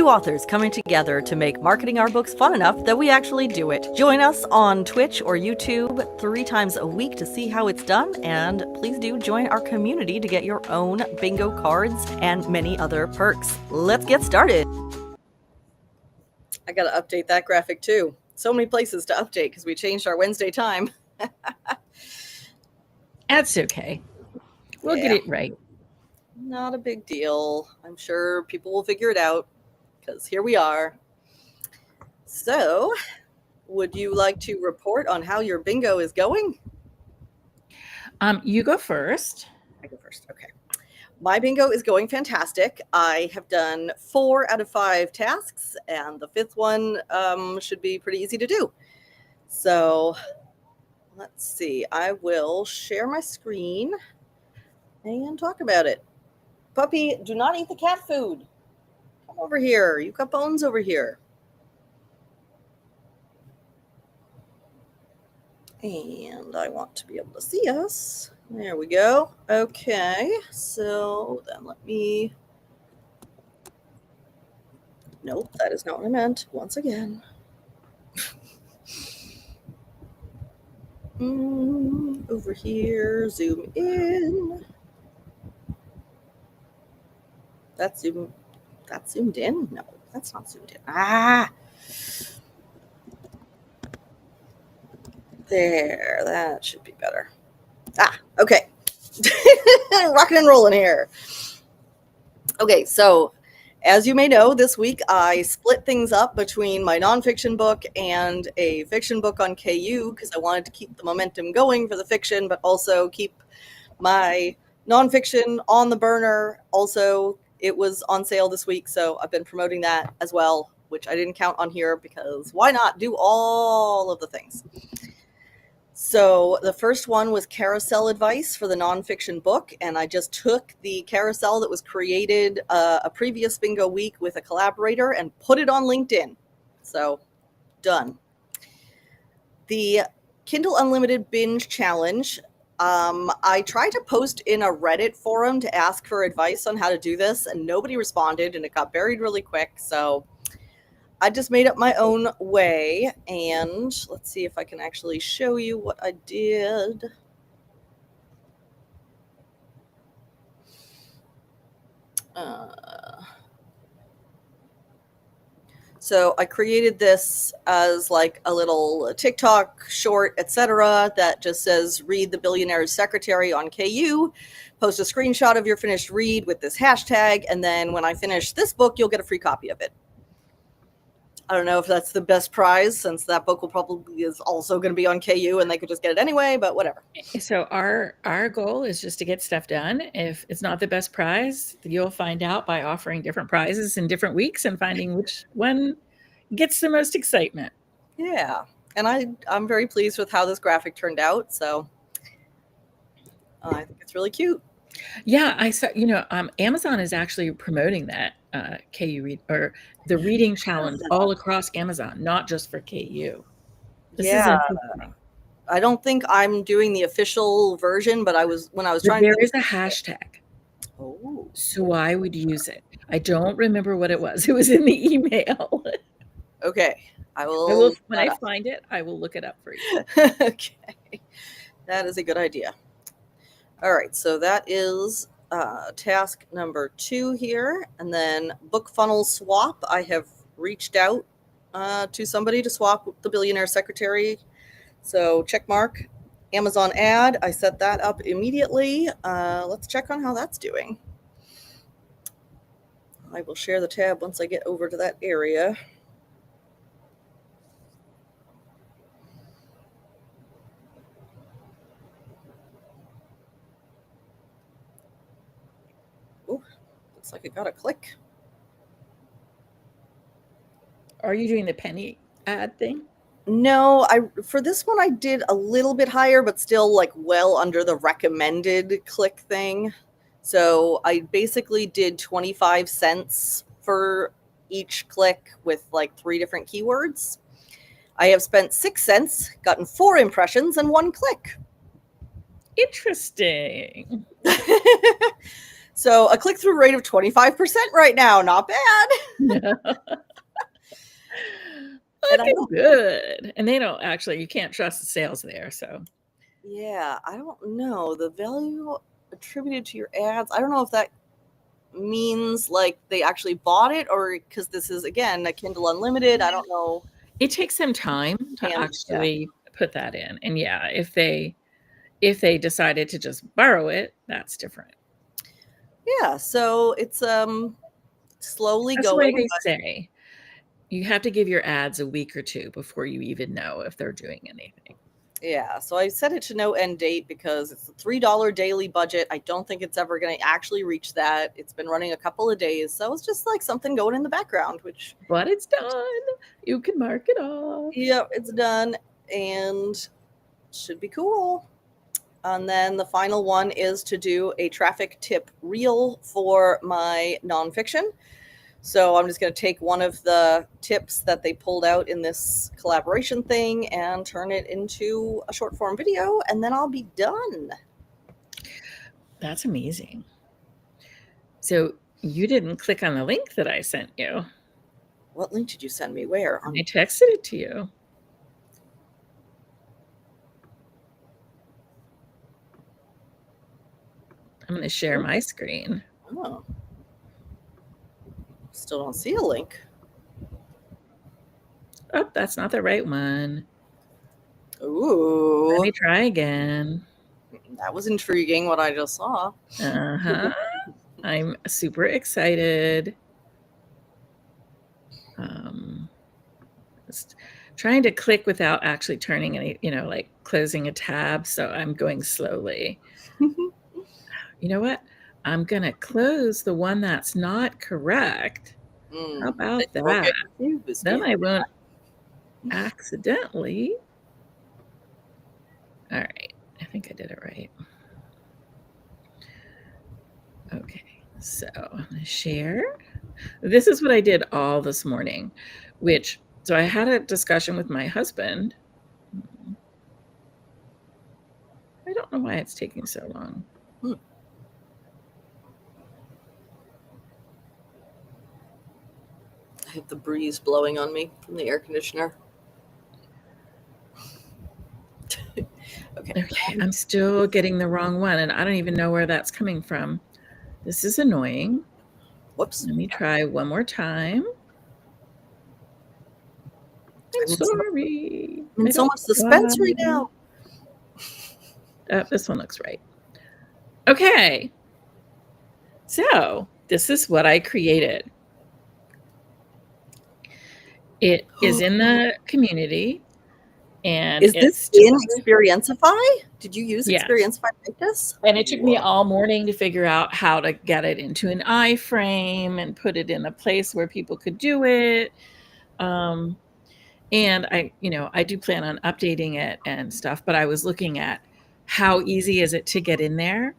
Two authors coming together to make marketing our books fun enough that we actually do it. Join us on Twitch or YouTube 3 times a week to see how it's done, and please do join our community to get your own bingo cards and many other perks. Let's get started. I gotta update that graphic too. So many places to update because we changed our Wednesday time. That's okay. We'll get it right. Not a big deal. I'm sure people will figure it out because here we are. So, would you like to report on how your bingo is going? You go first. I go first. Okay. My bingo is going fantastic. I have done 4 out of 5 tasks, and the 5th one should be pretty easy to do. So, let's see. I will share my screen and talk about it. Puppy, do not eat the cat food. Come over here. You've got bones over here. And I want to be able to see us. There we go. Okay, so then let me... Nope, that is not what I meant. Once again. Over here, zoom in. That's zoomed in? No, that's not zoomed in. There, that should be better. Okay. Rocking and rolling here. Okay, so as you may know, this week I split things up between my nonfiction book and a fiction book on KU because I wanted to keep the momentum going for the fiction, but also keep my nonfiction on the burner. Also, it was on sale this week, so I've been promoting that as well, which I didn't count on here because why not do all of the things? So the first one was carousel advice for the nonfiction book, and I just took the carousel that was created a previous bingo week with a collaborator and put it on LinkedIn. So, done. The Kindle Unlimited Binge Challenge. I tried to post in a Reddit forum to ask for advice on how to do this, and nobody responded, and it got buried really quick. So I just made up my own way, and let's see if I can actually show you what I did. So I created this as like a little TikTok short, etc., that just says read the billionaire's secretary on KU, post a screenshot of your finished read with this hashtag, and then when I finish this book, you'll get a free copy of it. I don't know if that's the best prize since that book will probably is also going to be on KU and they could just get it anyway, but whatever. So our goal is just to get stuff done. If it's not the best prize, you'll find out by offering different prizes in different weeks and finding which one gets the most excitement. Yeah. And I'm very pleased with how this graphic turned out. So I think it's really cute. Yeah, I saw, Amazon is actually promoting that KU read or the reading challenge all across Amazon, not just for KU. This is interesting. I don't think I'm doing the official version, but when I was trying there is a hashtag. Oh. So I would use it. I don't remember what it was. It was in the email. Okay. I will when I find it, I will look it up for you. Okay. That is a good idea. All right, so that is task number 2 here. And then book funnel swap. I have reached out to somebody to swap the billionaire secretary. So check mark. Amazon ad. I set that up immediately. Let's check on how that's doing. I will share the tab once I get over to that area. Looks like it got a click. Are you doing the penny ad thing? No, for this one I did a little bit higher, but still like well under the recommended click thing. So I basically did 25 cents for each click with like 3 different keywords. I have spent 6 cents, gotten 4 impressions, and 1 click. Interesting. So a click-through rate of 25% right now. Not bad. And I Looking don't, good. And they don't actually, you can't trust the sales there. So yeah, I don't know. The value attributed to your ads, I don't know if that means like they actually bought it or because this is, again, a Kindle Unlimited. I don't know. it takes some time to And yeah. actually put that in. And yeah, if they decided to just borrow it, that's different. Yeah, so it's slowly That's the way going. they say. You have to give your ads a week or two before you even know if they're doing anything. Yeah, so I set it to no end date because it's a $3 daily budget. I don't think it's ever going to actually reach that. It's been running a couple of days, so it's just like something going in the background, which. But it's done. You can mark it off. Yep, it's done and should be cool. And then the final one is to do a traffic tip reel for my nonfiction. So I'm just going to take one of the tips that they pulled out in this collaboration thing and turn it into a short form video, and then I'll be done. That's amazing. So you didn't click on the link that I sent you. What link did you send me? Where? I texted it to you. I'm going to share my screen. Oh. Still don't see a link. Oh, that's not the right one. Ooh. Let me try again. That was intriguing what I just saw. Uh-huh. I'm super excited. Just trying to click without actually turning any, like closing a tab. So I'm going slowly. You know what? I'm going to close the one that's not correct. How about that? Then I won't accidentally. All right. I think I did it right. Okay. So I'm going to share. This is what I did all this morning, so I had a discussion with my husband. I don't know why it's taking so long. I have the breeze blowing on me from the air conditioner. Okay, I'm still getting the wrong one, and I don't even know where that's coming from. This is annoying. Whoops. Let me try one more time. I'm sorry. I'm in so much suspense right now. This one looks right. Okay. So this is what I created. It is in the community. And is this in Experientify? Did you use Experientify like this? And it took me all morning to figure out how to get it into an iframe and put it in a place where people could do it. And I do plan on updating it and stuff, but I was looking at how easy is it to get in there,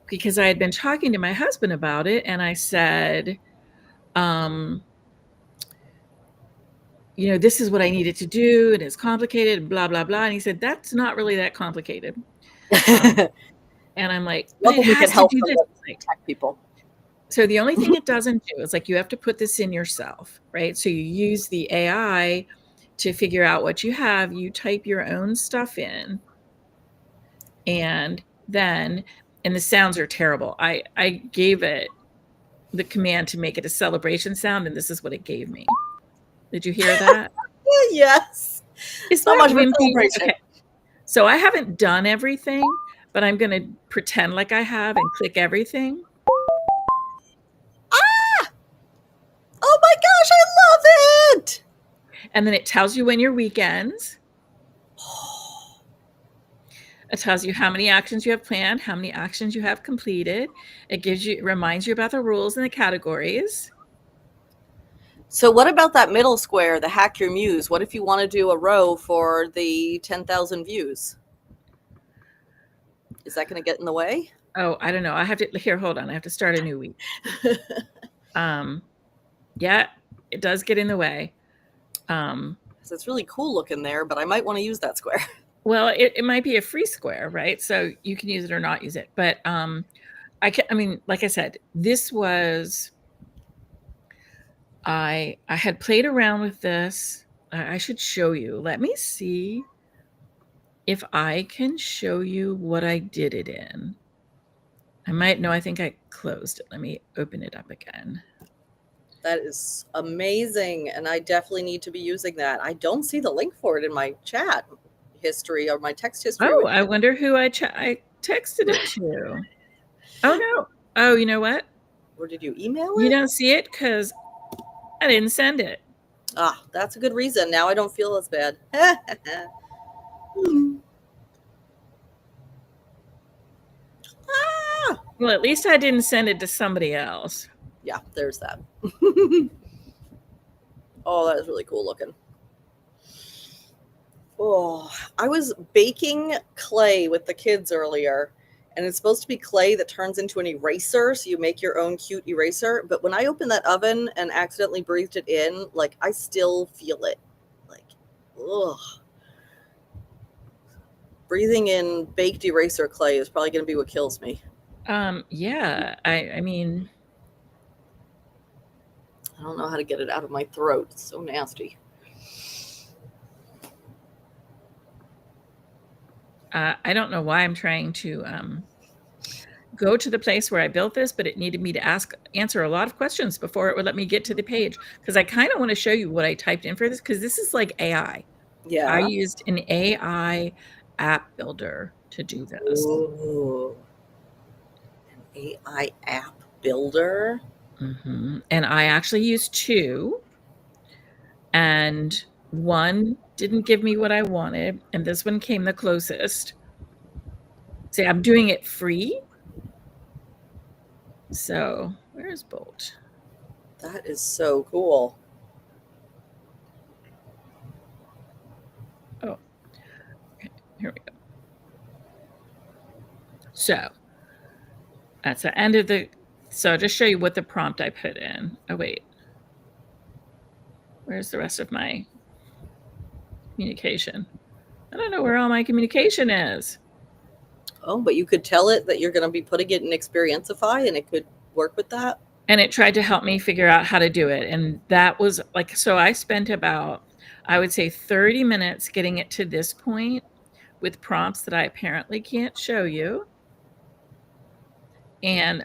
because I had been talking to my husband about it, and I said, this is what I needed to do, and it's complicated, blah, blah, blah. And he said, that's not really that complicated. And I'm like, but it has to do this. Tech people. So the only thing it doesn't do is, like, you have to put this in yourself, right? So you use the AI to figure out what you have. You type your own stuff in, and the sounds are terrible. I gave it the command to make it a celebration sound, and this is what it gave me. Did you hear that? Yes. It's so much for celebration. Okay. So I haven't done everything, but I'm going to pretend like I have and click everything. Ah! Oh my gosh, I love it! And then it tells you when your weekends. It tells you how many actions you have planned, how many actions you have completed. It reminds you about the rules and the categories. So what about that middle square, the hack your muse? What if you want to do a row for the 10,000 views? Is that going to get in the way? Oh, I don't know. Hold on. I have to start a new week. Yeah, it does get in the way. So it's really cool looking there, but I might want to use that square. Well, it might be a free square, right? So you can use it or not use it. But I mean, like I said, this was, I had played around with this. I should show you. Let me see if I can show you what I did it in. I might, no, I think I closed it. Let me open it up again. That is amazing, and I definitely need to be using that. I don't see the link for it in my chat history or my text history Oh, with I you. wonder who I texted it to. Oh, no. Oh, you know what? Or did you email You it? don't see it because I didn't send it. Ah, that's a good reason. Now I don't feel as bad. Ah! Well, at least I didn't send it to somebody else. Yeah, there's that. Oh, that is really cool looking. Oh, I was baking clay with the kids earlier, and it's supposed to be clay that turns into an eraser, so you make your own cute eraser. But when I opened that oven and accidentally breathed it in, like, I still feel it. Like, ugh. Breathing in baked eraser clay is probably going to be what kills me. Yeah, I mean, I don't know how to get it out of my throat. It's so nasty. I don't know why I'm trying to go to the place where I built this, but it needed me to answer a lot of questions before it would let me get to the page. Because I kind of want to show you what I typed in for this, because this is like AI. I Yeah. used an AI app builder to do this. Ooh. An AI app builder. And I actually used two, and one didn't give me what I wanted, and this one came the closest. See, I'm doing it free. So where's Bolt? That is so cool. Oh, okay, here we go. So that's the end of the, so I'll just show you what the prompt I put in. Oh, wait. Where's the rest of my communication? I don't know where all my communication is. Oh, but you could tell it that you're going to be putting it in Experientify and it could work with that. And it tried to help me figure out how to do it. And that was like, so I spent about, I would say 30 minutes getting it to this point with prompts that I apparently can't show you. And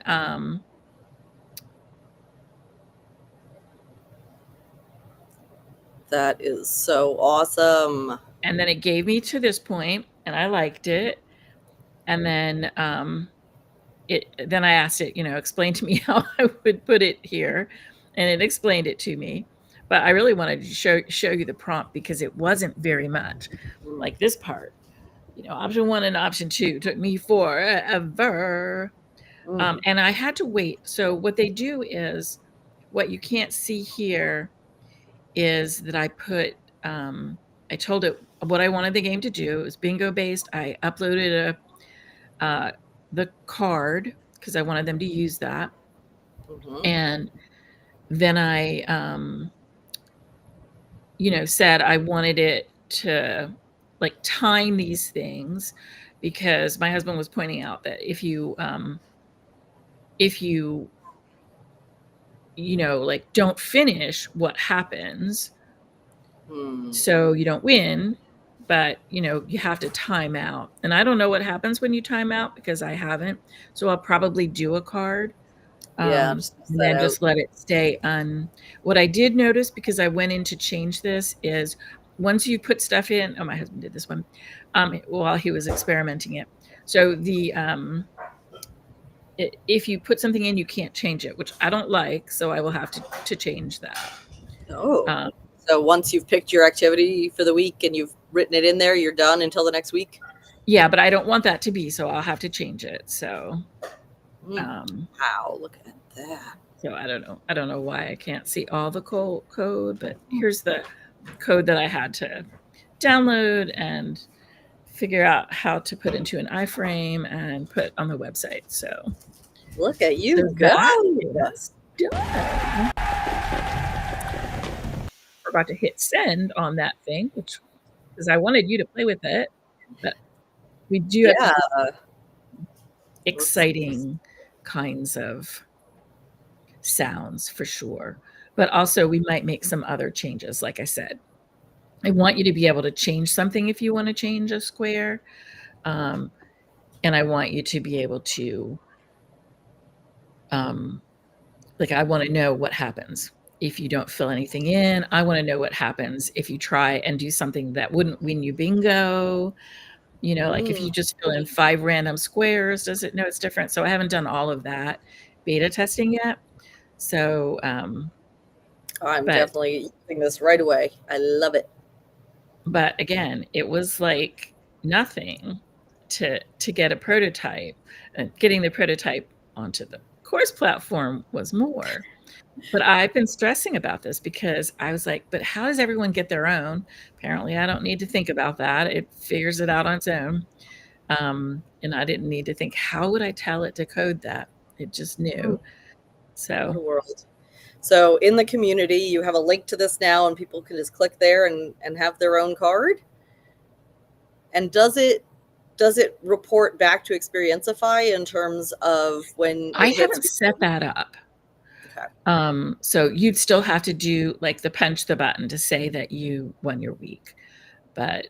that is so awesome. and then it gave me to this point, and I liked it. And then then I asked it, explain to me how I would put it here, and it explained it to me. But I really wanted to show you the prompt because it wasn't very much. Like this part, option 1 and option 2 took me forever. And I had to wait. So what they do is, what you can't see here is that I told it what I wanted the game to do. It was bingo based. I uploaded the card because I wanted them to use that. And then I, said I wanted it to like time these things, because my husband was pointing out that if you like don't finish, what happens? So you don't win, but you have to time out. And I don't know what happens when you time out because I haven't. So I'll probably do a card. Yeah, And then just let it stay on. What I did notice, because I went in to change this, is once you put stuff in, my husband did this one while he was experimenting it. So if you put something in, you can't change it, which I don't like. So I will have to change that. Oh, so once you've picked your activity for the week and you've written it in there, you're done until the next week? Yeah, but I don't want that to be, so I'll have to change it. So wow, look at that. So I don't know why I can't see all the code, but here's the code that I had to download and figure out how to put into an iframe and put on the website. So look at you go. That's done. We're about to hit send on that thing, which, because I wanted you to play with it, but we do have exciting kinds of sounds for sure. But also we might make some other changes. Like I said, I want you to be able to change something if you want to change a square. And I want you to be able to, like, I want to know what happens if you don't fill anything in. I want to know what happens if you try and do something that wouldn't win you bingo. Like if you just fill in 5 random squares, does it know it's different? So I haven't done all of that beta testing yet. So, I'm but definitely using this right away. I love it. but again, it was like nothing to get a prototype. Getting the prototype onto the course platform was more. But I've been stressing about this because I was like, but how does everyone get their own? Apparently, I don't need to think about that. It figures it out on its own. And I didn't need to think, how would I tell it to code that? It just knew. What a So world. So in the community, you have a link to this now, and people can just click there and have their own card. And does it report back to Experientify in terms of when I haven't set that up. Okay. So you'd still have to do like punch the button to say that you won your week, but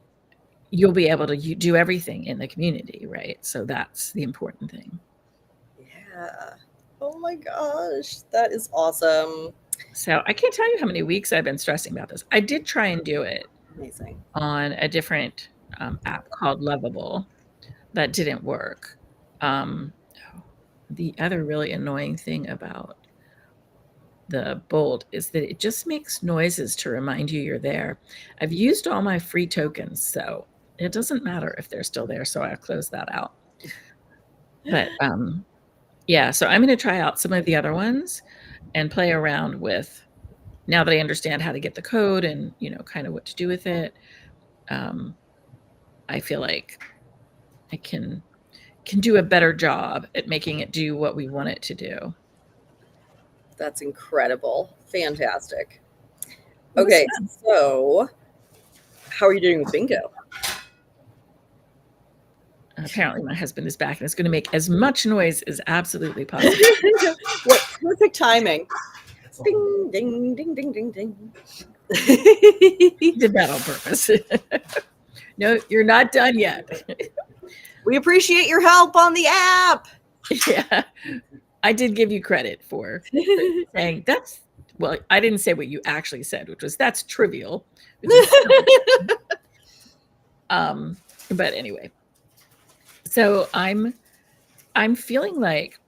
you'll be able to do everything in the community, right? So that's the important thing. Yeah. Oh my gosh, that is awesome. So I can't tell you how many weeks I've been stressing about this. I did try and do it Amazing. on a different app called Lovable. That didn't work. The other really annoying thing about the Bolt is that it just makes noises to remind you you're there. I've used all my free tokens, so it doesn't matter if they're still there, so I'll close that out. But yeah, so I'm going to try out some of the other ones and play around with, now that I understand how to get the code and kind of what to do with it. I feel like I can do a better job at making it do what we want it to do. That's incredible. Fantastic. Okay, so how are you doing with bingo? Apparently my husband is back and is going to make as much noise as absolutely possible. What perfect timing. Ding, ding, ding, ding, ding, ding. He did that on purpose. No, you're not done yet. We appreciate your help on the app. Yeah, I did give you credit for saying that's, well, I didn't say what you actually said, which was that's trivial. But anyway, so I'm feeling like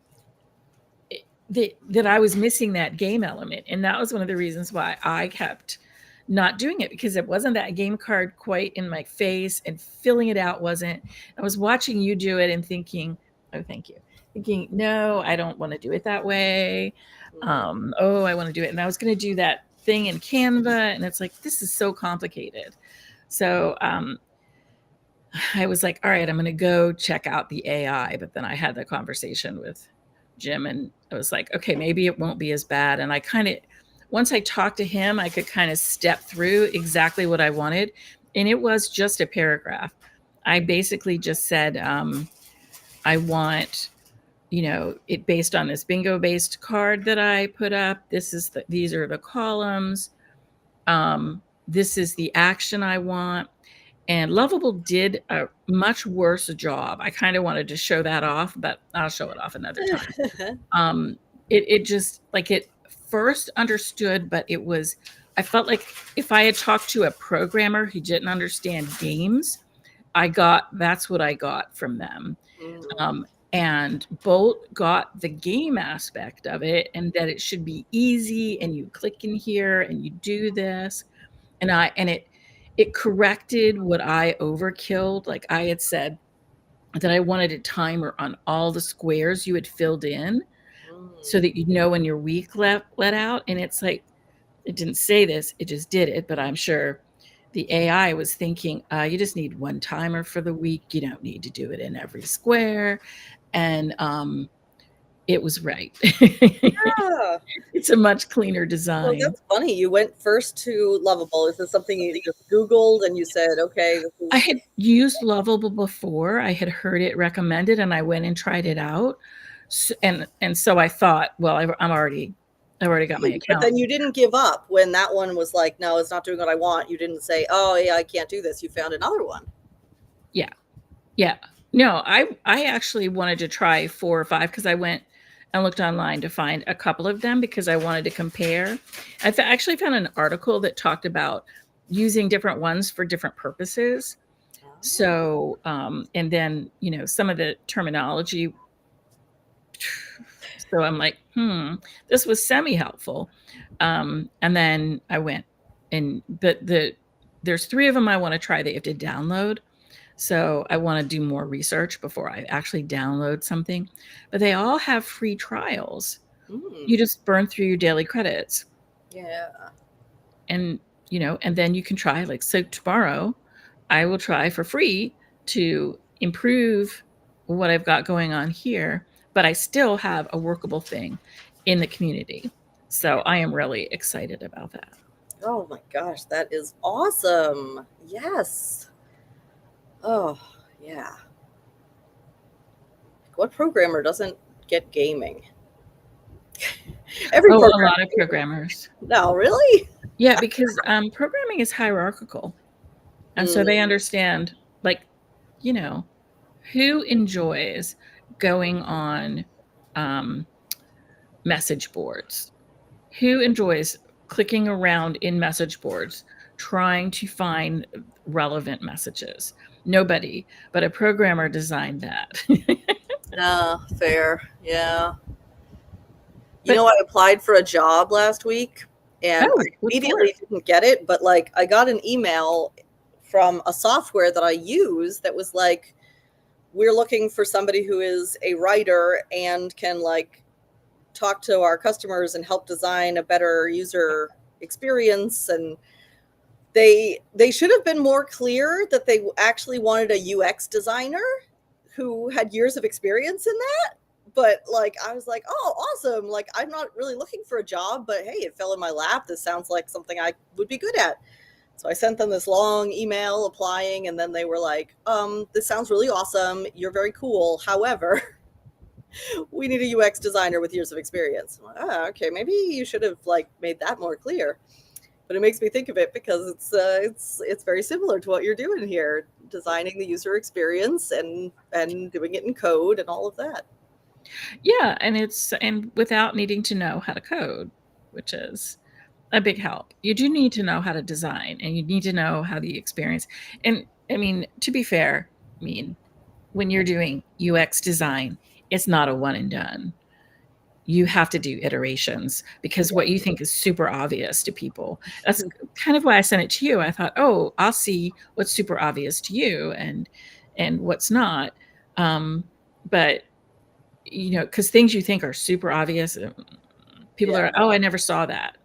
that I was missing that game element, and that was one of the reasons why I kept not doing it, because it wasn't that game card quite in my face, and filling it out wasn't. I was watching you do it and thinking, oh, thank you. Thinking, no, I don't want to do it that way. Oh, I want to do it. And I was going to do that thing in Canva, and it's like, this is so complicated. So I was like, all right, I'm going to go check out the AI. But then I had the conversation with Jim, and I was like, okay, maybe it won't be as bad. And I kind of, once I talked to him, I could kind of step through exactly what I wanted. And it was just a paragraph. I basically just said, I want, it based on this bingo based card that I put up. These are the columns. This is the action I want. And Lovable did a much worse job. I kind of wanted to show that off, but I'll show it off another time. It just, like, it first understood, but I felt like if I had talked to a programmer who didn't understand games, that's what I got from them. And Bolt got the game aspect of it, and that it should be easy, and you click in here and you do this. And it corrected what I overkilled. Like I had said that I wanted a timer on all the squares you had filled in so that when your week let out. And it's like, it didn't say this, it just did it. But I'm sure the AI was thinking, you just need one timer for the week. You don't need to do it in every square. And it was right. Yeah. It's a much cleaner design. Well, that's funny. You went first to Lovable. Is this something you just Googled and you said, okay? I had used Lovable before. I had heard it recommended, and I went and tried it out. And so I thought, well, I've already got my But account. then you didn't give up when that one was like, no, it's not doing what I want. You didn't say, oh yeah, I can't do this. You found another one. Yeah. No, I actually wanted to try 4 or 5 because I went and looked online to find a couple of them because I wanted to compare. I actually found an article that talked about using different ones for different purposes. So, and then, some of the terminology. So I'm like, this was semi-helpful. And then I went but there's 3 of them I want to try that you have to download. So I want to do more research before I actually download something. But they all have free trials. You just burn through your daily credits. Yeah. And, and then you can try, like, so tomorrow I will try for free to improve what I've got going on here, but I still have a workable thing in the community. So I am really excited about that. Oh my gosh, that is awesome. Yes. Oh, yeah. What programmer doesn't get gaming? Every a programmer. lot of programmers. No, really? Yeah, because programming is hierarchical. And so they understand, like, who enjoys going on message boards? Who enjoys clicking around in message boards trying to find relevant messages? Nobody, but a programmer designed that. Fair. Yeah. I applied for a job last week and I immediately didn't get it, but like I got an email from a software that I use that was like, we're looking for somebody who is a writer and can like talk to our customers and help design a better user experience. And they should have been more clear that they actually wanted a UX designer who had years of experience in that. But like, I was like, oh, awesome. Like, I'm not really looking for a job, but hey, it fell in my lap. This sounds like something I would be good at. So I sent them this long email applying, and then they were like, this sounds really awesome. You're very cool. However, we need a UX designer with years of experience. I'm like, oh, okay, maybe you should have like made that more clear. But it makes me think of it because it's very similar to what you're doing here, designing the user experience and doing it in code and all of that. Yeah, and without needing to know how to code, which is a big help. You do need to know how to design, and you need to know how the experience. And I mean, to be fair, when you're doing UX design, it's not a one and done. You have to do iterations because what you think is super obvious to people. That's kind of why I sent it to you. I thought, oh, I'll see what's super obvious to you and what's not. But because things you think are super obvious, people are, oh, I never saw that.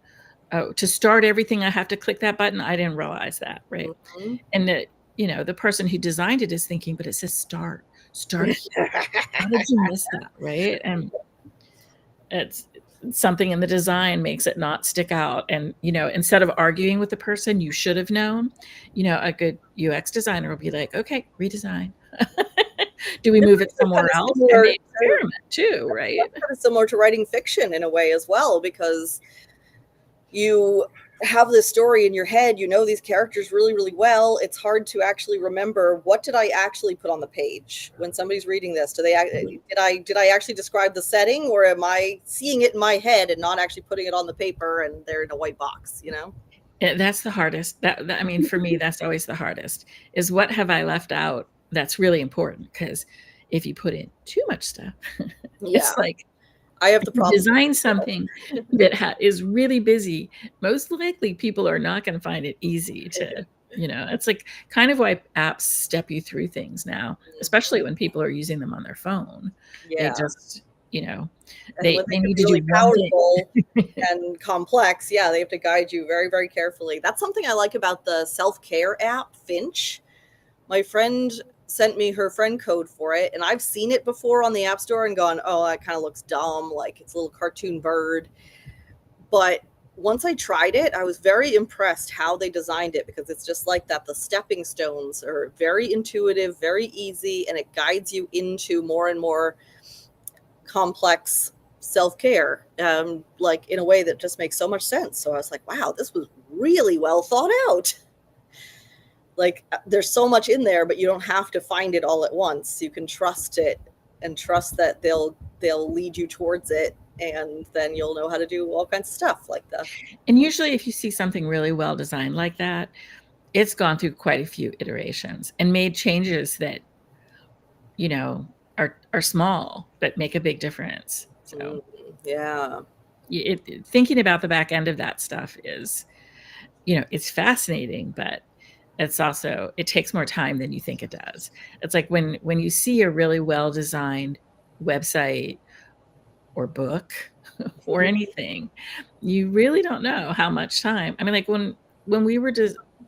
Oh, to start everything, I have to click that button. I didn't realize that, right? And that, the person who designed it is thinking, but it says start here. How did you miss that, right? And it's something in the design makes it not stick out. And, instead of arguing with the person, you should have known, a good UX designer will be like, okay, redesign. Do we move it somewhere else? And they experiment too, right? That's kind of similar to writing fiction in a way as well, because you have this story in your head, these characters really, really well. It's hard to actually remember, what did I actually put on the page when somebody's reading this? Did I actually describe the setting, or am I seeing it in my head and not actually putting it on the paper and they're in a white box, That's the hardest. I mean, for me, that's always the hardest, is what have I left out that's really important? Because if you put in too much stuff, it's like, I have the problem. Design something that is really busy. Most likely people are not going to find it easy to, it's like kind of why apps step you through things now, especially when people are using them on their phone. They just, they need to really do powerful and complex. Yeah, they have to guide you very, very carefully. That's something I like about the self-care app, Finch. My friend sent me her friend code for it, and I've seen it before on the App Store and gone, oh, that kind of looks dumb, like it's a little cartoon bird. But once I tried it, I was very impressed how they designed it, because it's just like that. The stepping stones are very intuitive, very easy, and it guides you into more and more complex self-care, like in a way that just makes so much sense. So I was like, wow, this was really well thought out. Like there's so much in there, but you don't have to find it all at once. You can trust it and trust that they'll lead you towards it, and then you'll know how to do all kinds of stuff like that. And usually if you see something really well designed like that, it's gone through quite a few iterations and made changes that, you know, are small but make a big difference. So Yeah. Thinking about the back end of that stuff is, you know, it's fascinating, but it's also, it takes more time than you think it does. It's like when you see a really well designed website or book or anything, you really don't know how much time. I mean, like when we were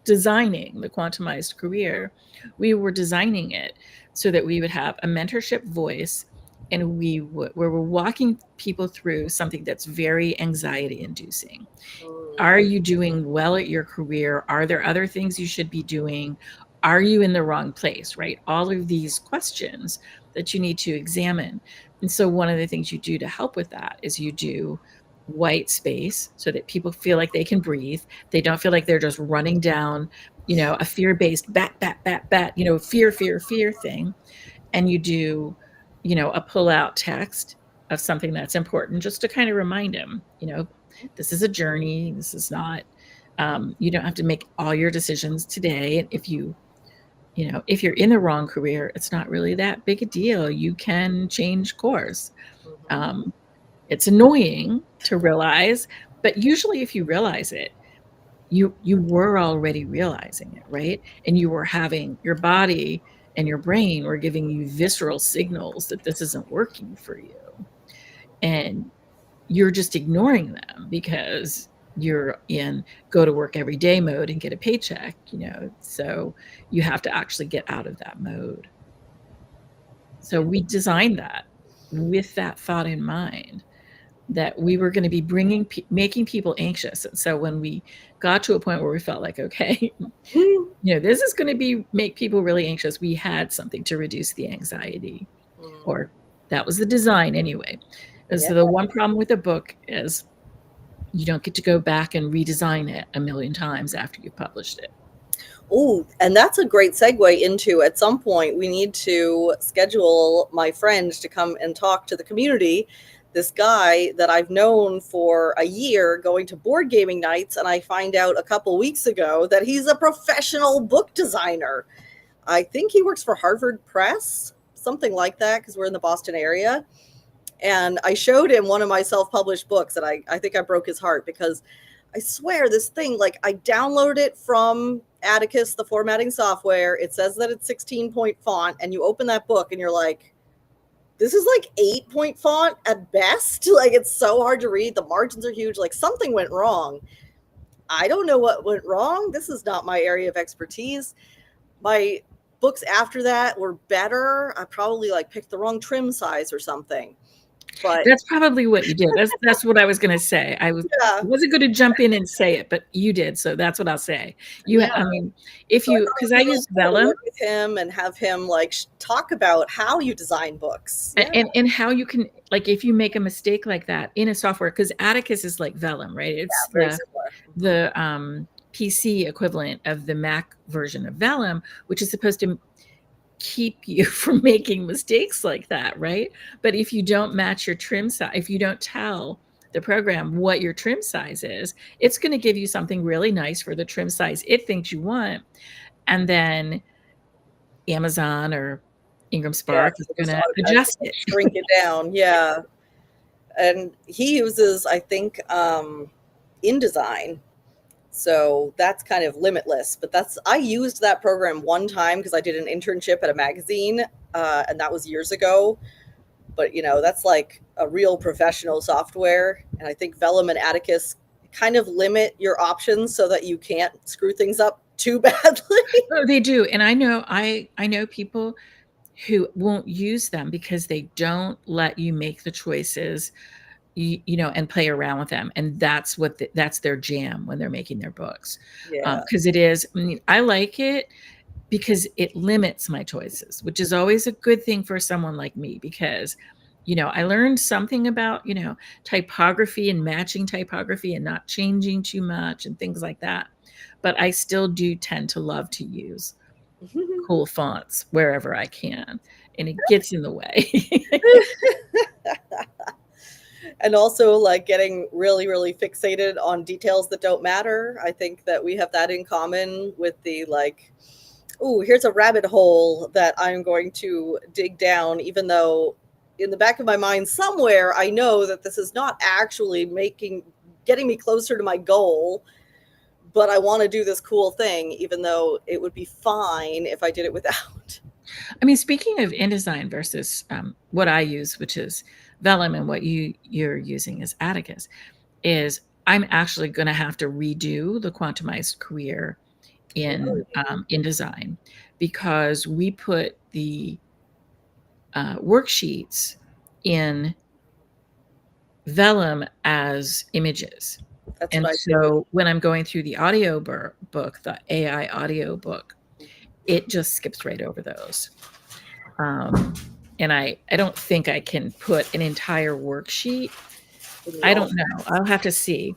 designing the Quantumized Career, we were designing it so that we would have a mentorship voice, and we were walking people through something that's very anxiety inducing. Are you doing well at your career? Are there other things you should be doing? Are you in the wrong place, right? All of these questions that you need to examine. And so one of the things you do to help with that is you do white space so that people feel like they can breathe. They don't feel like they're just running down, you know, a fear-based bat, you know, fear thing. And you do, you know, a pull-out text of something that's important just to kind of remind them, you know, this is a journey. This is not, you don't have to make all your decisions today. And if you know, if you're in the wrong career, it's not really that big a deal. You can change course. It's annoying to realize, but usually if you realize it, you were already realizing it, right? And you were having your body and your brain were giving you visceral signals that this isn't working for you. And you're just ignoring them because you're in go to work every day mode and get a paycheck, you know, so you have to actually get out of that mode. So we designed that with that thought in mind, that we were going to be making people anxious. And so when we got to a point where we felt like, okay, you know, this is going to make people really anxious, we had something to reduce the anxiety, or that was the design anyway. And so the one problem with the book is you don't get to go back and redesign it a million times after you've published it. Oh, and that's a great segue into, at some point, we need to schedule my friend to come and talk to the community. This guy that I've known for a year going to board gaming nights, and I find out a couple weeks ago that he's a professional book designer. I think he works for Harvard Press, something like that, because we're in the Boston area. And I showed him one of my self-published books, and I think I broke his heart, because I swear this thing, like, I downloaded it from Atticus, the formatting software. It says that it's 16-point font, and you open that book and you're like, this is like 8-point font at best. Like, it's so hard to read. The margins are huge. Like, something went wrong. I don't know what went wrong. This is not my area of expertise. My books after that were better. I probably like picked the wrong trim size or something. But that's probably what you did. That's what I was going to say. I wasn't going to jump in and say it, but you did, so that's what I'll say. I mean, if you, because I use Vellum with him and have him like talk about how you design books, and how you can, like, if you make a mistake like that in a software, because Atticus is like Vellum, right? It's the PC equivalent of the Mac version of Vellum, which is supposed to keep you from making mistakes like that, right? But if you don't match your trim size, if you don't tell the program what your trim size is, it's going to give you something really nice for the trim size it thinks you want. And then Amazon or Ingram Spark is going to adjust it, shrink it down. Yeah. And he uses, I think, InDesign. So that's kind of limitless, but I used that program one time because I did an internship at a magazine, and that was years ago. But, you know, that's like a real professional software. And I think Vellum and Atticus kind of limit your options so that you can't screw things up too badly. Oh, they do. And I know people who won't use them because they don't let you make the choices, you know, and play around with them. And that's that's their jam when they're making their books. Because it is, I mean, I like it because it limits my choices, which is always a good thing for someone like me, because I learned something about, typography and matching typography and not changing too much and things like that. But I still do tend to love to use cool fonts wherever I can, and it gets in the way. And also like getting really, really fixated on details that don't matter. I think that we have that in common with the like, oh, here's a rabbit hole that I'm going to dig down, even though in the back of my mind somewhere I know that this is not actually getting me closer to my goal, but I want to do this cool thing, even though it would be fine if I did it without. I mean, speaking of InDesign versus what I use, which is Vellum, and what you're using is Atticus, is I'm actually going to have to redo the Quantumized Career in InDesign, because we put the worksheets in Vellum as images. That's And what I so when I'm going through the audio book, the AI audio book, it just skips right over those. And I don't think I can put an entire worksheet. I don't know. I'll have to see.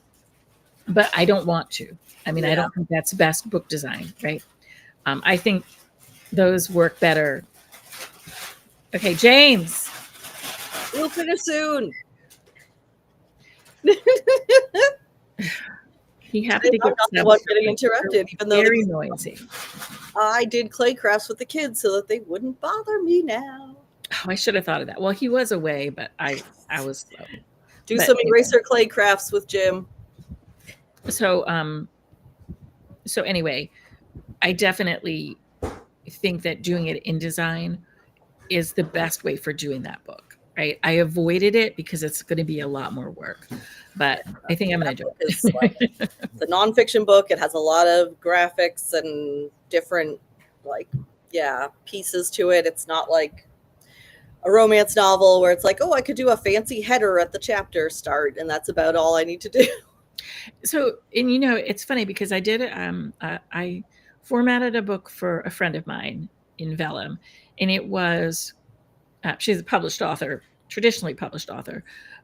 But I don't want to. I mean, I don't think that's best book design, right? I think those work better. Okay, James. We'll finish soon. He happened to get the one getting interrupted, even though very noisy. I did clay crafts with the kids so that they wouldn't bother me now. Oh, I should have thought of that. Well, he was away, but I was slow. Do some eraser clay crafts with Jim. So anyway, I definitely think that doing it in design is the best way for doing that book, right? I avoided it because it's going to be a lot more work, but I think I'm going to do it. It's like, it's a nonfiction book. It has a lot of graphics and different pieces to it. It's not like a romance novel where it's like, oh, I could do a fancy header at the chapter start, and that's about all I need to do. So, and it's funny because I did, I formatted a book for a friend of mine in Vellum, and it was, she's a published author, traditionally published author,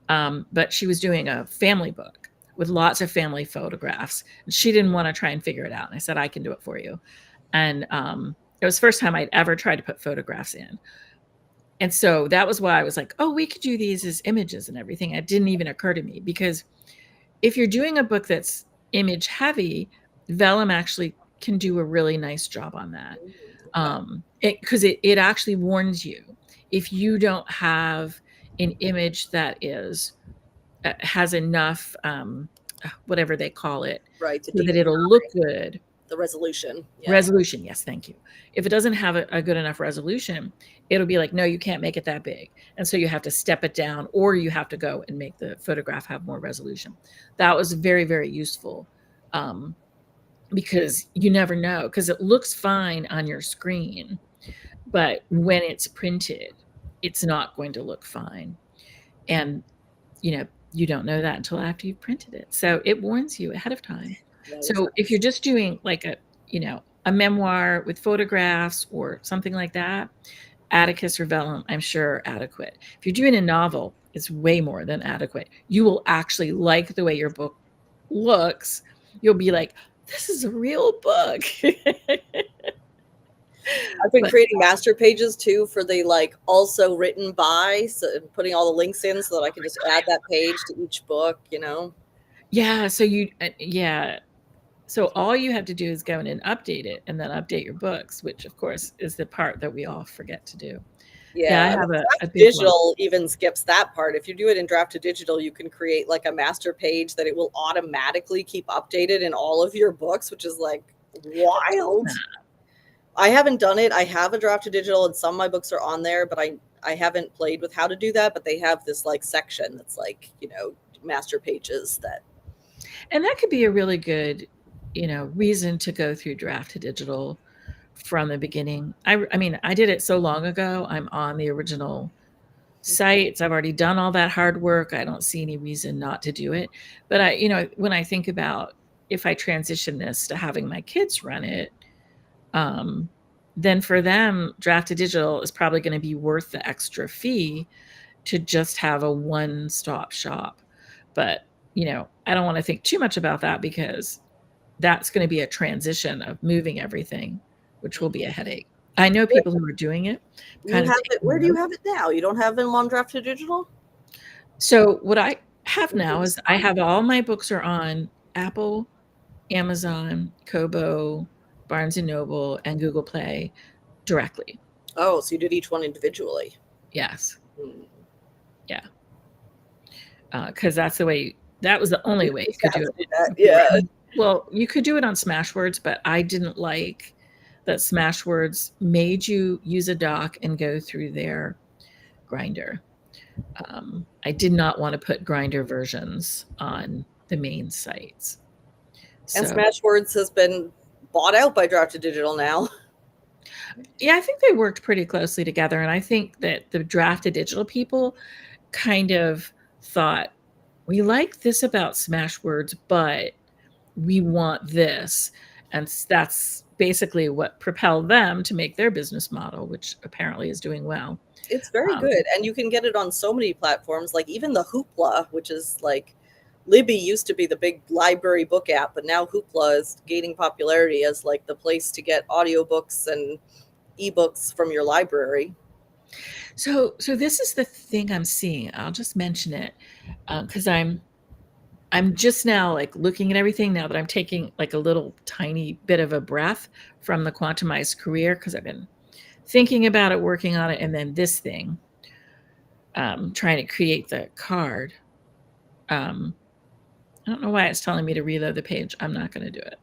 but she was doing a family book with lots of family photographs. And she didn't want to try and figure it out. And I said, I can do it for you. And it was the first time I'd ever tried to put photographs in. And so that was why I was like, oh, we could do these as images and everything. It didn't even occur to me, because if you're doing a book that's image heavy, Vellum actually can do a really nice job on that. Because it actually warns you if you don't have an image that is has enough whatever they call it, right, so that it'll look good. The resolution. Yeah. Resolution, yes, thank you. If it doesn't have a good enough resolution, it'll be like, no, you can't make it that big. And so you have to step it down, or you have to go and make the photograph have more resolution. That was very, very useful, because you never know, because it looks fine on your screen, but when it's printed, it's not going to look fine. And, you don't know that until after you've printed it. So it warns you ahead of time. So if you're just doing like a memoir with photographs or something like that, Atticus or Vellum, I'm sure, adequate. If you're doing a novel, it's way more than adequate. You will actually like the way your book looks. You'll be like, this is a real book. I've been creating master pages too for the also written by, so putting all the links in so that I can just add that page to each book, Yeah. So all you have to do is go in and update it, and then update your books, which of course is the part that we all forget to do. Yeah, I have a digital even skips that part. If you do it in Draft to Digital, you can create like a master page that it will automatically keep updated in all of your books, which is like wild. I haven't done it. I have a Draft to Digital, and some of my books are on there, but I haven't played with how to do that. But they have this section that's master pages that. And that could be a really good, reason to go through Draft to Digital from the beginning. I mean, I did it so long ago. I'm on the original sites. I've already done all that hard work. I don't see any reason not to do it. But when I think about if I transition this to having my kids run it, then for them, Draft to Digital is probably going to be worth the extra fee, to just have a one-stop shop. But, I don't want to think too much about that because that's going to be a transition of moving everything, which will be a headache. I know people who are doing it. You have it. Where do you have it now? You don't have it in Mom Draft to Digital? So what I have now is I have all my books are on Apple, Amazon, Kobo, Barnes & Noble, and Google Play directly. Oh, so you did each one individually. Yes. Yeah. Because that was the only way you could do it. Yeah. Well, you could do it on Smashwords, but I didn't like that Smashwords made you use a dock and go through their grinder. I did not want to put grinder versions on the main sites. And Smashwords has been bought out by Draft to Digital now. Yeah, I think they worked pretty closely together. And I think that the Draft to Digital people kind of thought, we like this about Smashwords, but we want this. And that's basically what propelled them to make their business model, which apparently is doing well. It's very good. And you can get it on so many platforms, like even the Hoopla, which is like Libby used to be the big library book app, but now Hoopla is gaining popularity as like the place to get audiobooks and ebooks from your library. So this is the thing I'm seeing. I'll just mention it because I'm just now like looking at everything now that I'm taking like a little tiny bit of a breath from the Quantumized Career because I've been thinking about it, working on it, and then this thing, trying to create the card. I don't know why it's telling me to reload the page. I'm not going to do it.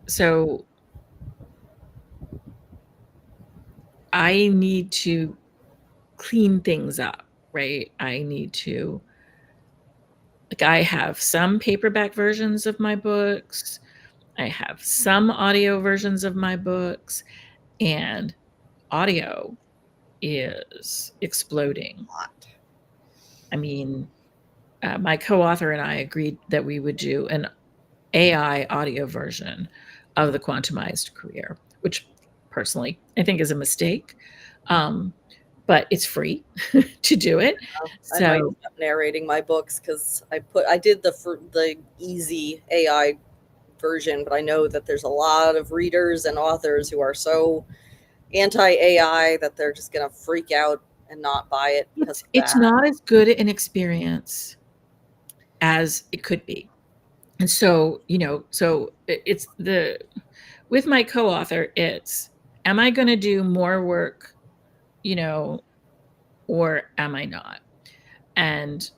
So I need to clean things up, right? I need to, like, I have some paperback versions of my books. I have some audio versions of my books, and audio is exploding. I mean, my co-author and I agreed that we would do an AI audio version of the Quantumized Career, which personally I think is a mistake. But it's free to do it. I might end up narrating my books because I did the easy AI version, but I know that there's a lot of readers and authors who are so anti-AI that they're just going to freak out and not buy it. It's not as good an experience as it could be. And so, it's with my co-author, it's, am I going to do more work, or am I not? And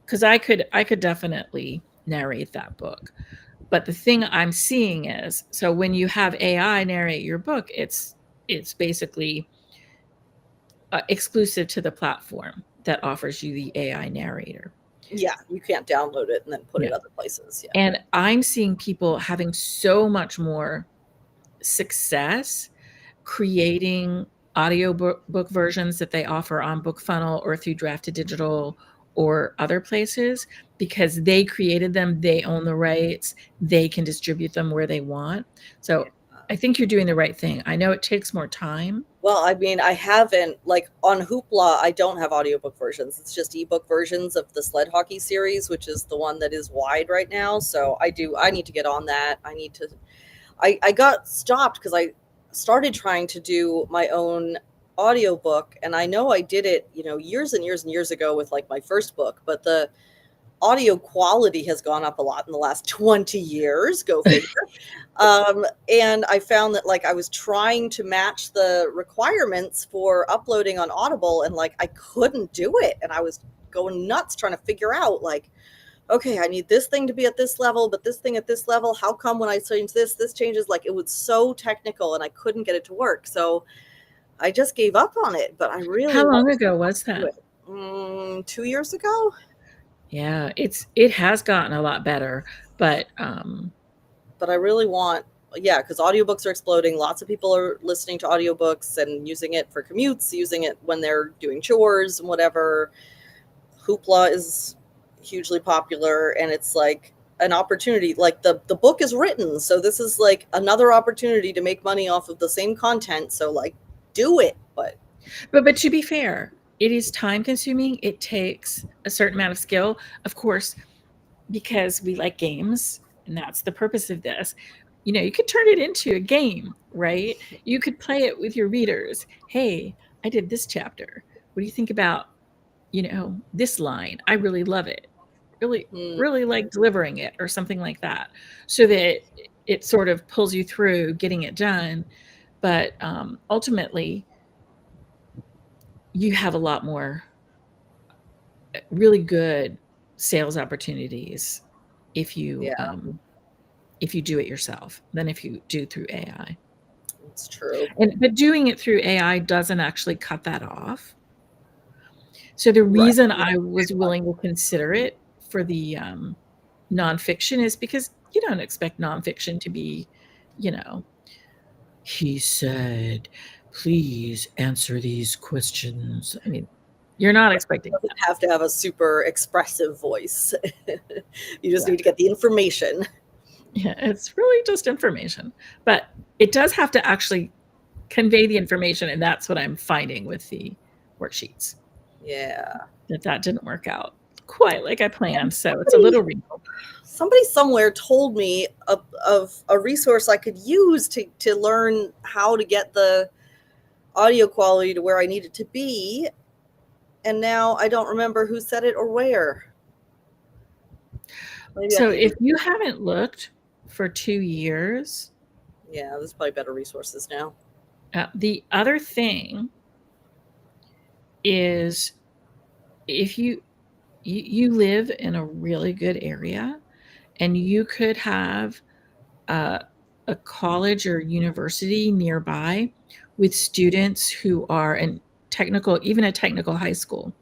because I could definitely narrate that book. But the thing I'm seeing is, so when you have AI narrate your book, it's basically exclusive to the platform that offers you the AI narrator. Yeah, you can't download it and then put it other places. Yeah. And I'm seeing people having so much more success creating audiobook versions that they offer on BookFunnel or through Draft to Digital or other places because they created them, they own the rights, they can distribute them where they want. So I think you're doing the right thing. I know it takes more time. Well, I mean, I haven't, like on Hoopla, I don't have audiobook versions. It's just ebook versions of the sled hockey series, which is the one that is wide right now. So I need to get on that. I got stopped because I started trying to do my own audiobook, and I know I did it, years and years and years ago with like my first book, but the audio quality has gone up a lot in the last 20 years. Go figure. And I found that like I was trying to match the requirements for uploading on Audible, and like I couldn't do it, and I was going nuts trying to figure out like, okay, I need this thing to be at this level, but this thing at this level. How come when I change this changes? Like it was so technical and I couldn't get it to work. So I just gave up on it, but I really. How long ago was that? 2 years ago. Yeah, it has gotten a lot better, but I really want, because audiobooks are exploding. Lots of people are listening to audiobooks and using it for commutes, using it when they're doing chores and whatever. Hoopla is hugely popular, and it's like an opportunity. Like the book is written, so this is like another opportunity to make money off of the same content. So like do it. But But to be fair, it is time consuming. It takes a certain amount of skill, of course, because we like games, and that's the purpose of this. You could turn it into a game, right? You could play it with your readers. Hey, I did this chapter. What do you think about, this line? I really love it. Really, really like delivering it, or something like that, so that it sort of pulls you through getting it done. But ultimately, you have a lot more really good sales opportunities if you Yeah, do it yourself than if you do through AI. it's true. But doing it through AI doesn't actually cut that off. So the Right. reason I was willing to consider it for the nonfiction is because you don't expect nonfiction to be, you know, he said, please answer these questions. I mean, you're not expecting Doesn't that. have to have a super expressive voice. You just need to Exactly. get the information. Yeah, it's really just information, but it does have to actually convey the information, and that's what I'm finding with the worksheets. Yeah. That didn't work out quite like I planned, so it's a Somebody, little wrinkle. somebody somewhere told me of a resource I could use to learn how to get the audio quality to where I need it to be. And now I don't remember who said it or where. Maybe I So could if Google. you haven't looked for 2 years, Yeah, there's probably better resources now. the other thing is, if you live in a really good area, and you could have a college or university nearby with students who are in technical, even a technical high school,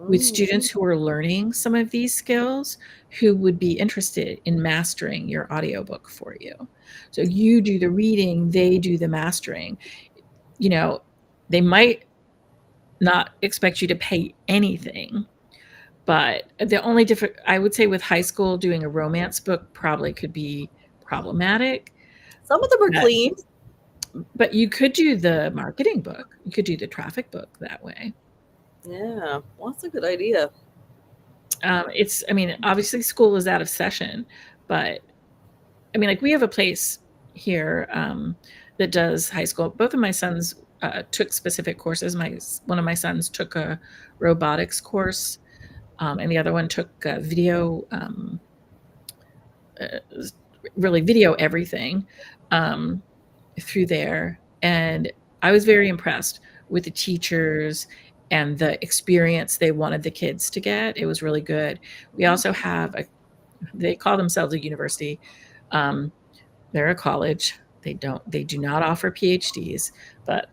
with students who are learning some of these skills, who would be interested in mastering your audiobook for you. So you do the reading, they do the mastering. They might not expect you to pay anything, but the only different, I would say, with high school, doing a romance book probably could be problematic. Some of them are But, clean. but you could do the marketing book. You could do the traffic book that way. Yeah, well, that's a good idea. Obviously school is out of session, but like, we have a place here that does high school. Both of my sons took specific courses. One of my sons took a robotics course, and the other one took video, really video everything through there. And I was very impressed with the teachers and the experience they wanted the kids to get. It was really good. We also have they call themselves a university. They're a college. They do not offer PhDs, but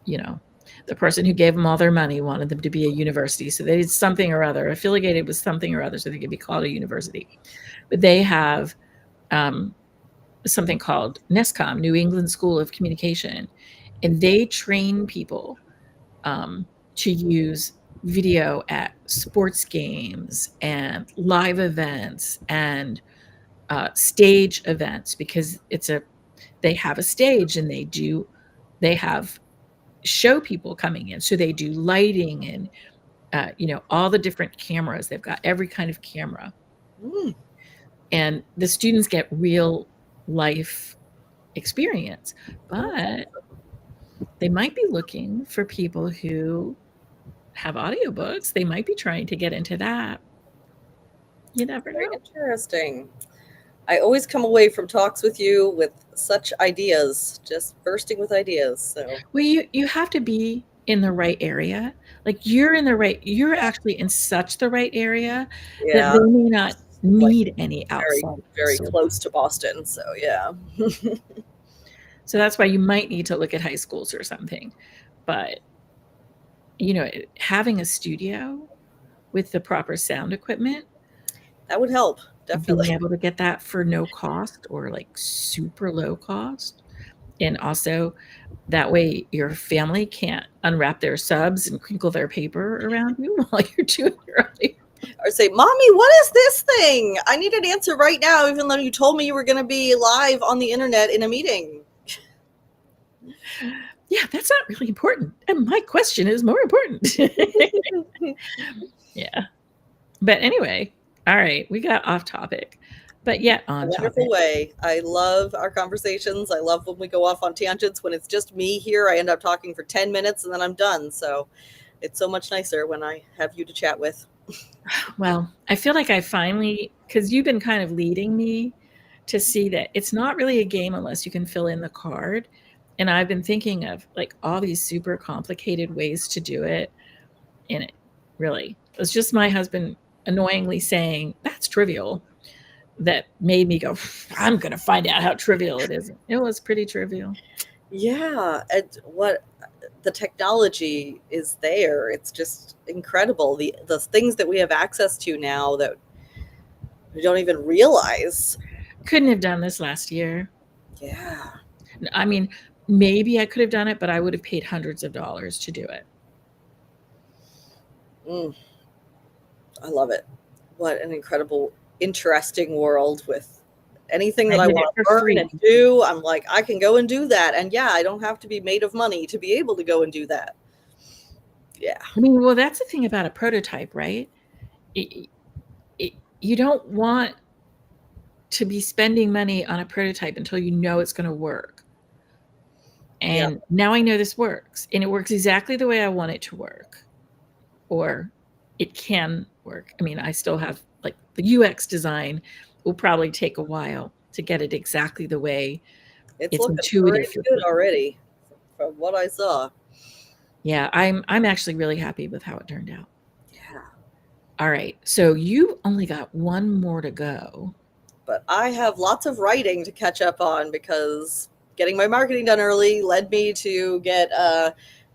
the person who gave them all their money wanted them to be a university. So they did something or other, affiliated with something or other, so they could be called a university. But they have something called NESCOM, New England School of Communication, and they train people to use video at sports games and live events and stage events, because they have a stage, and they have show people coming in, so they do lighting and all the different cameras. They've got every kind of camera, and the students get real life experience. But they might be looking for people who have audiobooks. They might be trying to get into that. You never Very know. interesting. I always come away from talks with you with such ideas, just bursting with ideas. So Well, you have to be in the right area. Like, you're actually in such the right area that yeah, they may not like need any very, outside very service. close to Boston. So yeah. So that's why you might need to look at high schools or something. But having a studio with the proper sound equipment, That would help, being definitely. able to get that for no cost, or like super low cost. And also, that way your family can't unwrap their subs and crinkle their paper around you while you're doing your audio. Or say, Mommy, what is this thing? I need an answer right now, even though you told me you were going to be live on the internet in a meeting. yeah, that's not really important. And my question is more important. Yeah. But anyway, all right, we got off topic, but yet A on wonderful topic. way. I love our conversations. I love when we go off on tangents. When it's just me here, I end up talking for 10 minutes and then I'm done. So it's so much nicer when I have you to chat with. Well, I feel like I finally, because you've been kind of leading me to see that it's not really a game unless you can fill in the card. And I've been thinking of like all these super complicated ways to do it. And it really was just my husband annoyingly saying, that's trivial, that made me go, I'm going to find out how trivial it is. It was pretty trivial. Yeah. And what the technology is there. It's just incredible. The things that we have access to now that we don't even realize. Couldn't have done this last year. Yeah. I mean, maybe I could have done it, but I would have paid hundreds of dollars to do it. Mm, I love it. What an incredible, interesting world with anything I that I did it want for to learn free. and do. I'm like, I can go and do that. And yeah, I don't have to be made of money to be able to go and do that. Yeah. I mean, well, that's the thing about a prototype, right? You don't want to be spending money on a prototype until you know it's going to work. Yeah. And now I know this works, and it works exactly the way I want it to work, or it can work. I mean, I still have like the UX design will probably take a while to get it exactly the way It's it's looking intuitive pretty for good people. already from what I saw. Yeah, I'm actually really happy with how it turned out. Yeah. All right, so you only got one more to go. But I have lots of writing to catch up on because getting my marketing done early led me to get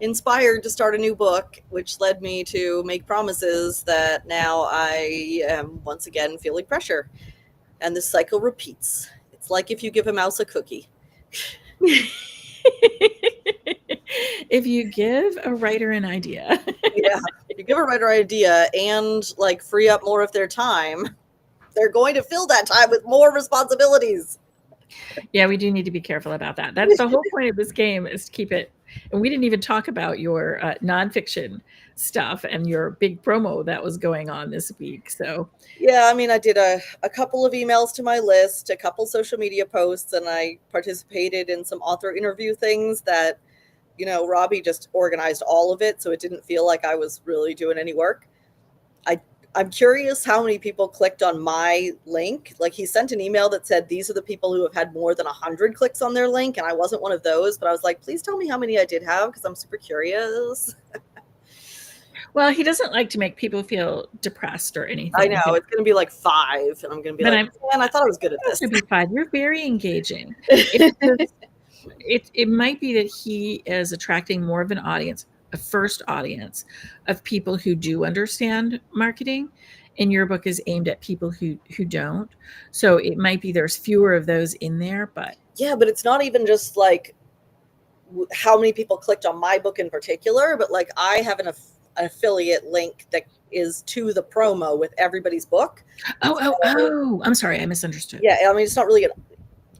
inspired to start a new book, which led me to make promises that now I am once again feeling pressure. And this cycle repeats. It's like if you give a mouse a cookie. If you give a writer an idea. Yeah. If you give a writer an idea and like free up more of their time, they're going to fill that time with more responsibilities. Yeah, we do need to be careful about that. That's the whole point of this game, is to keep it. And we didn't even talk about your nonfiction stuff and your big promo that was going on this week. So, Yeah, I mean, I did a couple of emails to my list, a couple social media posts, and I participated in some author interview things that, Robbie just organized all of it, so it didn't feel like I was really doing any work. I I'm curious how many people clicked on my link. Like he sent an email that said these are the people who have had more than 100 clicks on their link, and I wasn't one of those, but I was like, please tell me how many I did have because I'm super curious. well, he doesn't like to make people feel depressed or I anything. know it's going to be like 5, and I'm going to be But like, I'm man, I thought I was good at this. also be fine. You're very engaging. It's just, it might be that he is attracting more of an audience, a first audience of people who do understand marketing, and your book is aimed at people who don't. So it might be there's fewer of those in there, but Yeah, but it's not even just like how many people clicked on my book in particular, but like I have an affiliate link that is to the promo with everybody's book. oh, I'm sorry, I misunderstood. Yeah, I mean, it's not really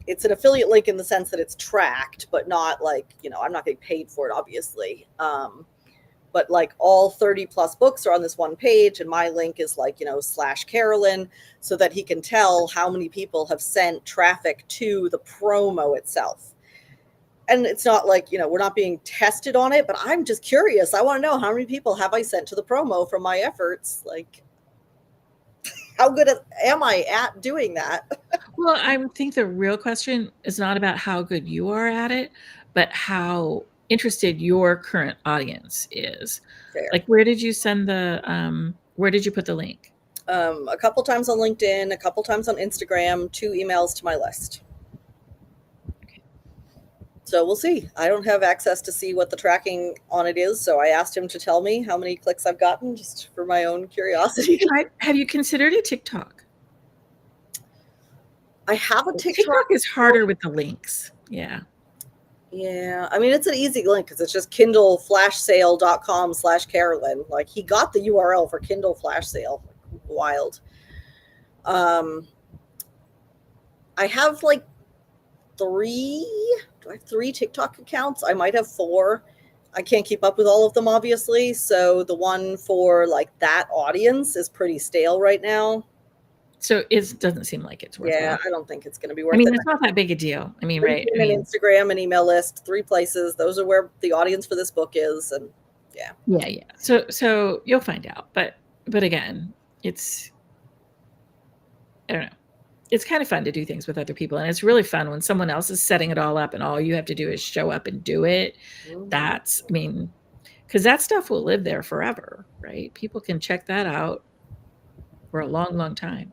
it's an affiliate link in the sense that it's tracked, but not like, I'm not getting paid for it, obviously. But like all 30 plus books are on this one page, and my link is like, /Carolyn, so that he can tell how many people have sent traffic to the promo itself. And it's not like, we're not being tested on it, but I'm just curious. I want to know how many people have I sent to the promo from my efforts. Like, how good am I at doing that? Well, I think the real question is not about how good you are at it, but how interested your current audience is. Fair. Like, where did you send where did you put the link? A couple times on LinkedIn, a couple times on Instagram, 2 emails to my list. Okay. So we'll see. I don't have access to see what the tracking on it is, so I asked him to tell me how many clicks I've gotten just for my own curiosity. Have you considered a TikTok? I have a TikTok. TikTok is harder with the links. Yeah. Yeah. I mean, it's an easy link because it's just kindleflashsale.com/Carolyn. Like he got the URL for Kindle Flash Sale. Wild. I have like 3 do I have 3 TikTok accounts? I might have 4. I can't keep up with all of them, obviously. So the one for like that audience is pretty stale right now. So it doesn't seem like it's worthwhile. Yeah, I don't think it's going to be worth I mean, it. it's not that big a deal. I mean, LinkedIn right? I and mean, Instagram and email list, 3 places. Those are where the audience for this book is, and yeah. yeah. So you'll find out. But again, it's, I don't know. It's kind of fun to do things with other people, and it's really fun when someone else is setting it all up and all you have to do is show up and do it. That's, I mean, because that stuff will live there forever, right? People can check that out for a long, long time.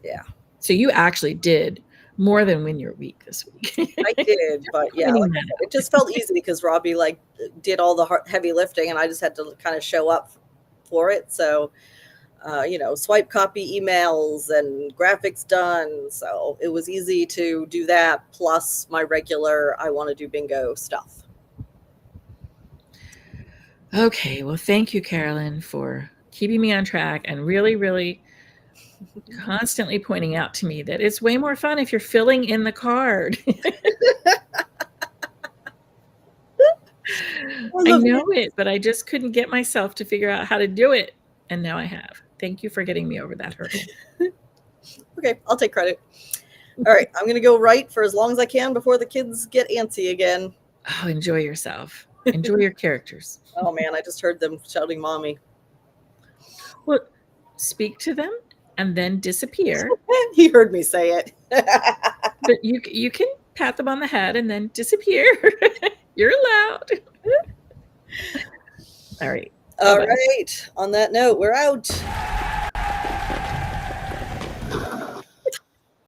Yeah. So you actually did more than win your week this week. I did, but yeah, like I said, it just felt easy because Robbie like did all the heavy lifting, and I just had to kind of show up for it. So, swipe copy emails and graphics done. So it was easy to do that. Plus my regular, I want to do bingo stuff. Okay. Well, thank you, Carolyn, for keeping me on track and really, really constantly pointing out to me that it's way more fun if you're filling in the card. I know it, but I just couldn't get myself to figure out how to do it. And now I have. Thank you for getting me over that hurdle. Okay, I'll take credit. All right, I'm going to go write for as long as I can before the kids get antsy again. Oh, enjoy yourself. Enjoy your characters. Oh, man, I just heard them shouting mommy. Well, speak to them and then disappear. He heard me say it. But you can pat them on the head and then disappear. You're allowed. All right. All right. On that note, we're out.